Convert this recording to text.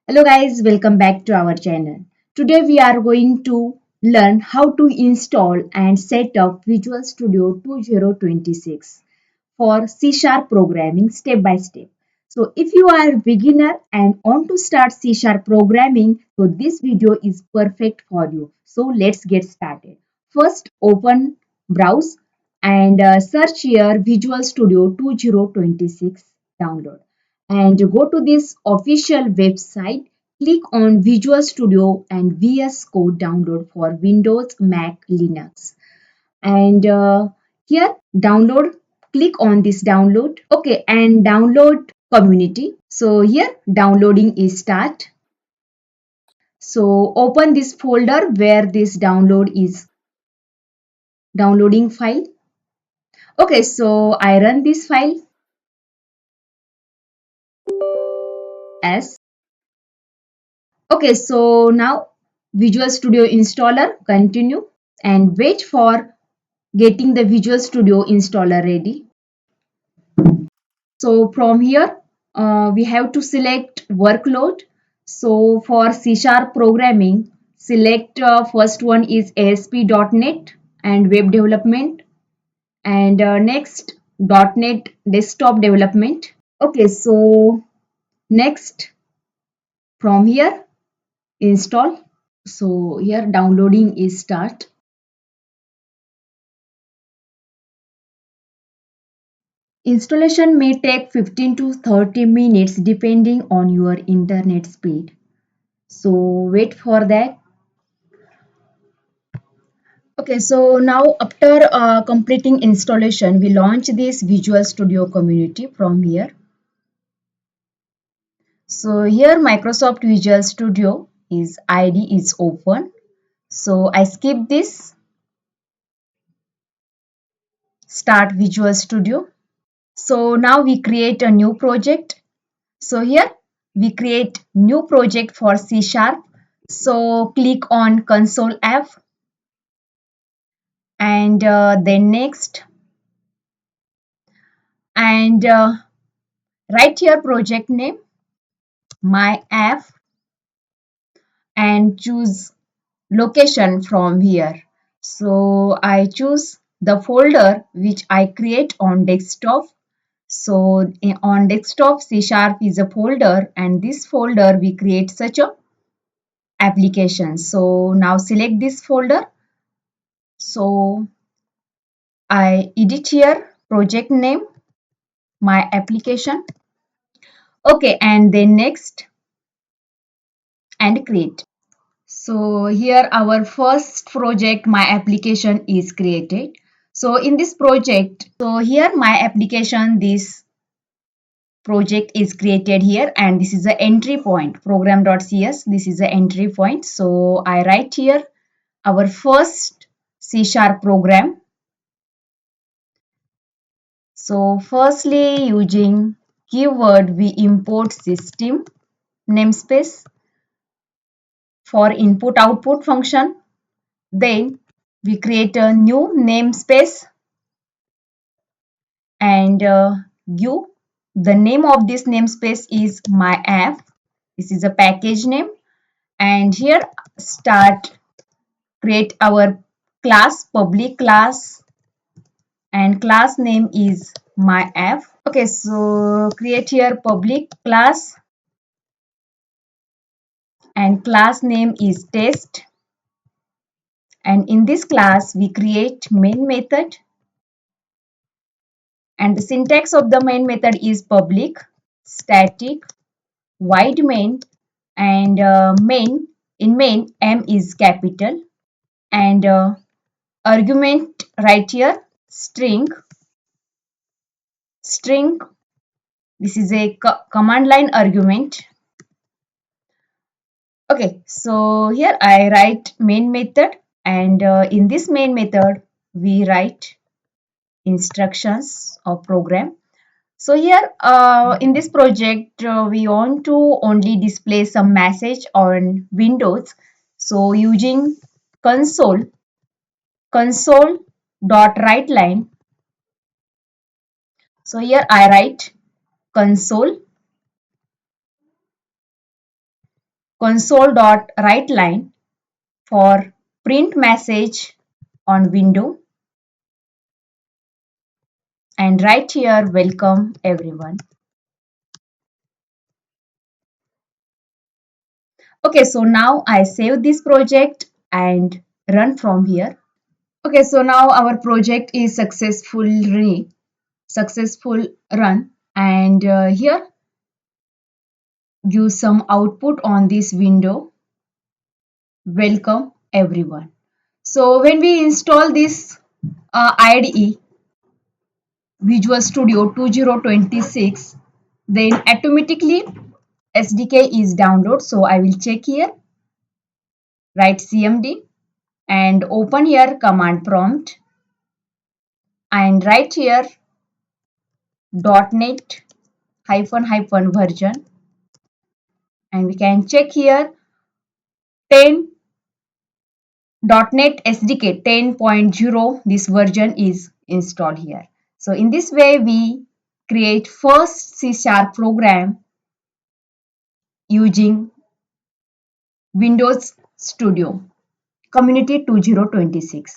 Hello guys, welcome back to our channel. Today we are going to learn how to install and set up Visual Studio 2026 for C# programming step by step. So if you are a beginner and want to start C# programming, so this video is perfect for you. So let's get started. First open browse and search here Visual Studio 2026 download and go to this official website. Click on Visual Studio and VS Code download for Windows, Mac, Linux. And here download, click on this download. Okay, and download community. So here downloading is start. So open this folder where this download is downloading file. Okay, so I run this file as. Okay, so now Visual Studio installer, continue and wait for getting the Visual Studio installer ready. So from here, we have to select workload. So for C# programming, select first one is ASP.NET and web development and next .NET desktop development. Okay, so next from here install. So here downloading is start. Installation may take 15 to 30 minutes depending on your internet speed. So wait for that. Okay, so now after completing installation, we launch this Visual Studio community from here. So here Microsoft Visual Studio is ID is open. So I skip this start Visual Studio. So now we create a new project. So here we create new project for C#. So click on Console F and then next and write your project name, my app, and choose location from here. So I choose the folder which I create on desktop. So on desktop C# is a folder and this folder we create such a application. So now select this folder. So I edit here project name, my application. Okay, and then next and create. So here our first project, my application is created. So in this project, so here my application, this project is created here and this is the entry point program.cs. This is the entry point. So I write here our first C# program. So firstly using keyword we import system namespace for input output function. Then we create a new namespace and give the name of this namespace is my app. This is a package name and here start create our class, public class, and class name is my app. Okay, so create here public class and class name is test, and in this class we create main method and the syntax of the main method is public static void main and main. In main m is capital and argument right here string. This is a command line argument. Okay, so here I write main method and in this main method we write instructions of program. So here in this project we want to only display some message on Windows. So using console dot write line. So here I write console console.writeLine for print message on window, and right here welcome everyone. Okay, so now I save this project and run from here. Okay, so now our project is successful run, and here give some output on this window. Welcome everyone. So when we install this IDE Visual Studio 2026, then automatically SDK is download. So I will check here, write CMD and open here command prompt and write here .NET hyphen version, and we can check here 10 .NET SDK 10.0, this version is installed here. So in this way we create first C# program using Windows Studio Community 2026.